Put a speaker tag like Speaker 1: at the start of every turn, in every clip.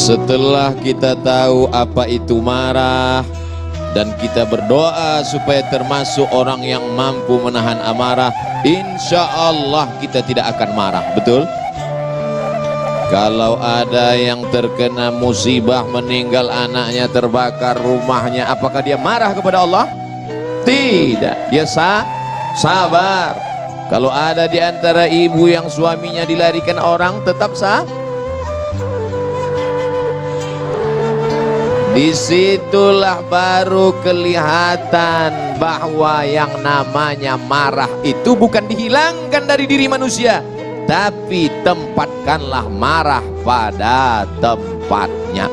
Speaker 1: Setelah kita tahu apa itu marah dan kita berdoa supaya termasuk orang yang mampu menahan amarah, insya Allah kita tidak akan marah. Betul? Kalau ada yang terkena musibah, meninggal anaknya, terbakar rumahnya, apakah dia marah kepada Allah? Tidak, dia sabar. Kalau ada di antara ibu yang suaminya dilarikan orang, tetap disitulah baru kelihatan bahwa yang namanya marah itu bukan dihilangkan dari diri manusia, tapi tempatkanlah marah pada tempatnya.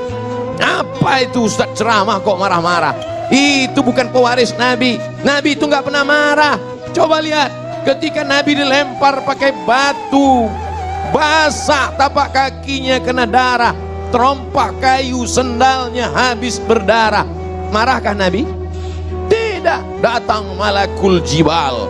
Speaker 1: Apa itu Ustaz ceramah kok marah-marah? Itu bukan pewaris Nabi. Nabi itu nggak pernah marah. Coba lihat, ketika Nabi dilempar pakai batu, basah tapak kakinya kena darah, terompak kayu sendalnya habis berdarah, marahkah Nabi? Tidak. Datang malakul jibal,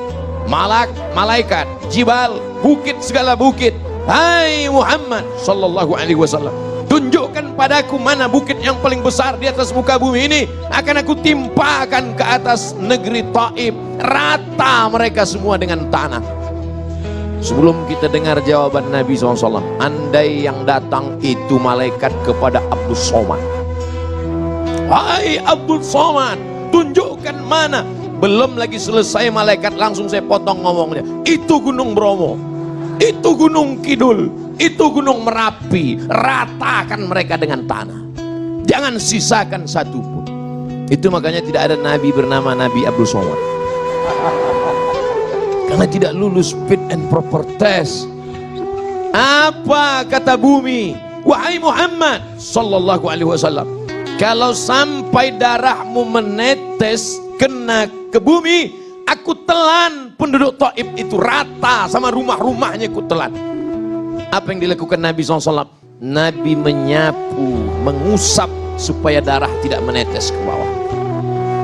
Speaker 1: malaikat jibal, bukit segala bukit. Hai Muhammad sallallahu alaihi wasallam, tunjukkan padaku mana bukit yang paling besar di atas muka bumi ini, akan aku timpakan ke atas negeri Taif, rata mereka semua dengan tanah. Sebelum kita dengar jawaban Nabi SAW, andai yang datang itu malaikat kepada Abdul Somad, hai Abdul Somad, tunjukkan mana. Belum lagi selesai malaikat langsung saya potong ngomongnya, itu Gunung Bromo, itu Gunung Kidul, itu Gunung Merapi, ratakan mereka dengan tanah, jangan sisakan satu pun. Itu makanya tidak ada nabi bernama Nabi Abdul Somad, karena tidak lulus fit and proper test. Apa kata bumi? Wahai Muhammad sallallahu alaihi wasallam, kalau sampai darahmu menetes kena ke bumi, aku telan penduduk Taif itu rata sama rumah-rumahnya, aku telan. Apa yang dilakukan Nabi SAW? Nabi menyapu, mengusap supaya darah tidak menetes ke bawah.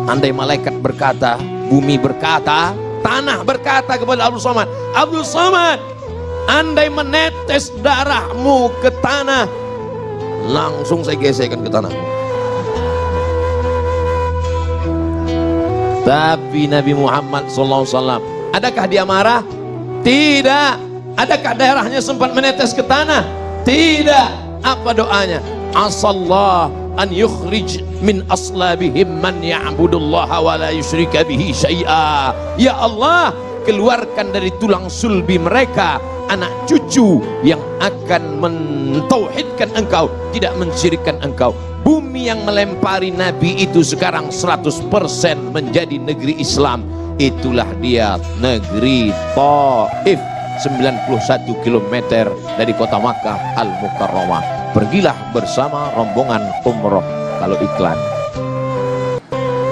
Speaker 1: Andai malaikat berkata, bumi berkata, tanah berkata kepada Abdul Somad, Abdul Somad, andai menetes darahmu ke tanah, langsung saya gesekkan ke tanah. Tapi Nabi Muhammad SAW, adakah dia marah? Tidak. Adakah darahnya sempat menetes ke tanah? Tidak. Apa doanya? Asallah an yukhrij min aslabihim man ya'budullaha wa la yusyrika bihi syai'a. Ya Allah, keluarkan dari tulang sulbi mereka anak cucu yang akan mentauhidkan engkau, tidak mensyirikkan engkau. Bumi yang melempari Nabi itu sekarang 100% menjadi negeri Islam. Itulah dia negeri Taif, 91 km dari kota Makkah Al-Mukarramah. Pergilah bersama rombongan umroh kalau iklan.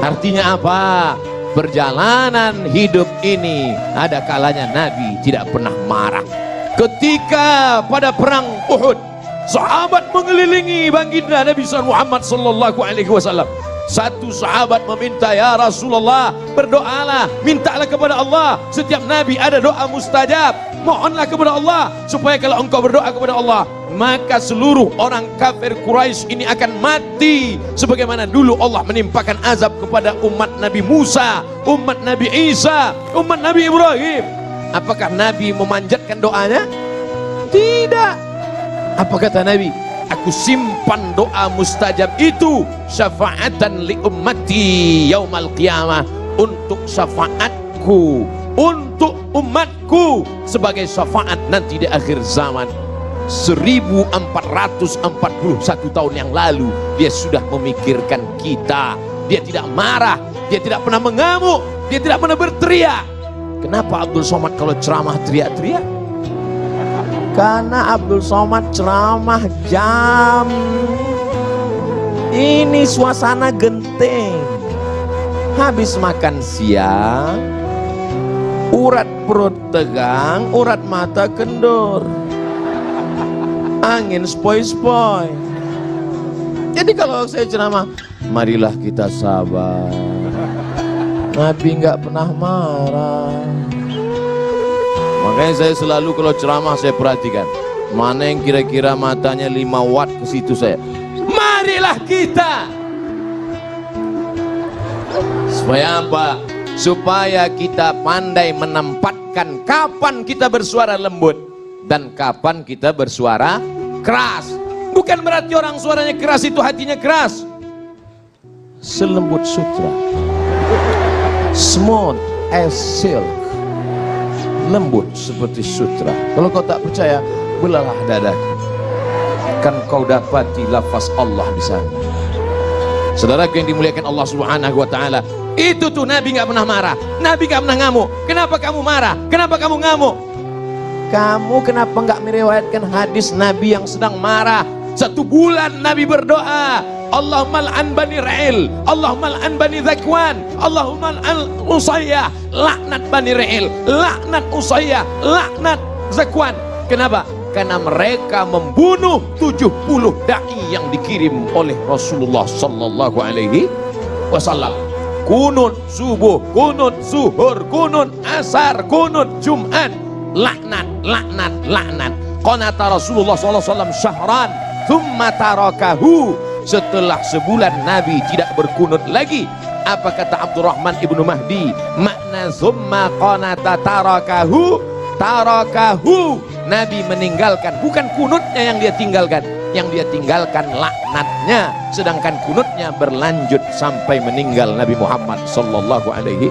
Speaker 1: Artinya apa? Perjalanan hidup ini ada kalanya Nabi tidak pernah marah. Ketika pada perang Uhud, sahabat mengelilingi baginda Nabi Muhammad sallallahu alaihi wasallam. Satu sahabat meminta, ya Rasulullah, berdoalah, mintalah kepada Allah. Setiap nabi ada doa mustajab. Mohonlah kepada Allah supaya kalau engkau berdoa kepada Allah, maka seluruh orang kafir Quraisy ini akan mati sebagaimana dulu Allah menimpakan azab kepada umat Nabi Musa, umat Nabi Isa, umat Nabi Ibrahim. Apakah Nabi memanjatkan doanya? Tidak. Apa kata Nabi? Aku simpan doa mustajab itu syafaatan li ummati yaumal qiyamah, untuk syafaatku, untuk umatku, sebagai syafaat nanti di akhir zaman. 1441 tahun yang lalu dia sudah memikirkan kita. Dia tidak marah, dia tidak pernah mengamuk, dia tidak pernah berteriak. Kenapa Abdul Somad kalau ceramah teriak-teriak? Karena Abdul Somad ceramah jam ini suasana genting. Habis makan siang, urat perut tegang, urat mata kendur, angin spoi-spoi. Jadi kalau saya ceramah, marilah kita sabar. Nabi nggak pernah marah. Makanya saya selalu kalau ceramah saya perhatikan mana yang kira-kira matanya 5 watt ke situ saya. marilah kita. Supaya apa? Supaya kita pandai menempatkan kapan kita bersuara lembut dan kapan kita bersuara keras. Bukan berarti orang suaranya keras itu hatinya keras. Selembut sutra, smooth as silk, lembut seperti sutra. Kalau kau tak percaya, belalah dadaku, kan kau dapati lafaz Allah di sana. Saudaraku yang dimuliakan Allah Subhanahu wa taala, itu tuh Nabi nggak pernah marah, Nabi nggak pernah ngamuk. Kenapa kamu marah? Kenapa kamu ngamuk? Kamu kenapa nggak meriwayatkan hadis Nabi yang sedang marah? 1 bulan Nabi berdoa, Allahumma al'an bani Ra'il, Allahumma al'an bani Zakwan, Allahumma al'an Usayyah, laknat bani Ra'il, laknat Usayyah, laknat Zakwan. Kenapa? Karena mereka membunuh 70 dai yang dikirim oleh Rasulullah sallallahu alaihi wasallam. Kunut subuh, kunut zuhur, kunut asar, kunut Jumat, laknat, laknat, laknat. Qanata Rasulullah sallallahu alaihi wasallam syahran, thumma tarakahu. Setelah sebulan Nabi tidak berkunut lagi. Apa kata Abdurrahman ibnu Mahdi? Makna thumma qanata tarakahu, tarakahu. Nabi meninggalkan, bukan kunutnya yang dia tinggalkan, yang dia tinggalkan laknatnya, sedangkan kunutnya berlanjut sampai meninggal Nabi Muhammad sallallahu alaihi.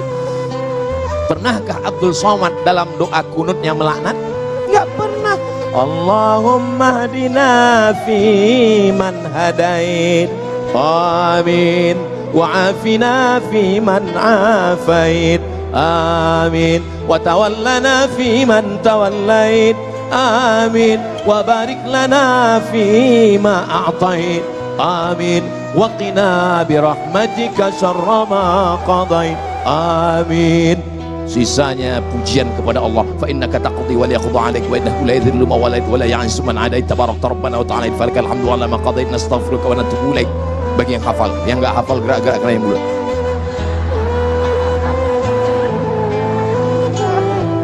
Speaker 1: Pernahkah Abdul Somad dalam doa kunutnya melaknat? Enggak pernah. Allahumma hadina fi man hadait, amin, wa afina fi man afait, amin, wa tawallana fi man tawallait, amin, wa barik lana fi ma a'tait, amin, wa qina bi rahmatika syarra ma qadait, amin. Sisanya pujian kepada Allah. Fa innaka taqdi wa la yaqda 'alaik wa innahu la yadhillu man walait wa la ya'izzu man 'adait tabarakta rabbana wa ta'ala falakal hamdu 'ala ma qadait nastaghfiruka wa natubu ilaik. Bagi yang hafal, yang enggak hafal gerak-gerak kena yang mulut.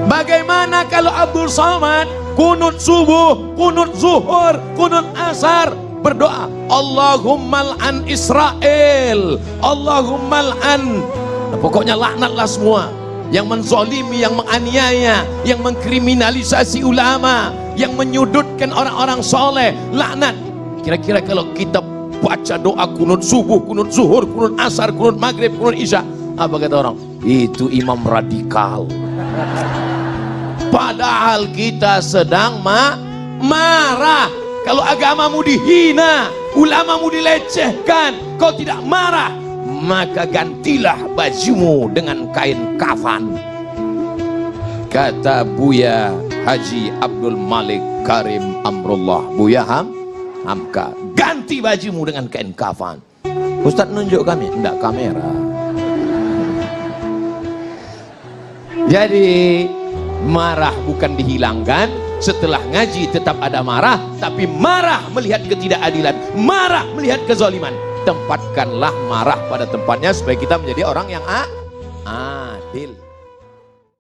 Speaker 1: Bagaimana kalau Abdul Somad kunut subuh, kunut zuhur, kunut asar berdoa, Allahumma al'an Israel, Allahumma al'an, pokoknya laknatlah semua yang menzalimi, yang menganiaya, yang mengkriminalisasi ulama, yang menyudutkan orang-orang soleh, laknat. Kira-kira kalau kita baca doa kunut subuh, kunut zuhur, kunut asar, kunut maghrib, kunut isya, apa kata orang? Itu imam radikal. Padahal kita sedang marah. Kalau agamamu dihina, ulamamu dilecehkan, kau tidak marah, maka gantilah bajumu dengan kain kafan. Kata Buya Haji Abdul Malik Karim Amrullah, Buya Hamka, ganti bajumu dengan kain kafan. Ustaz nunjuk kami, enggak kamera. Jadi marah bukan dihilangkan. Setelah ngaji tetap ada marah, tapi marah melihat ketidakadilan, marah melihat kezaliman. Tempatkanlah marah pada tempatnya supaya kita menjadi orang yang adil.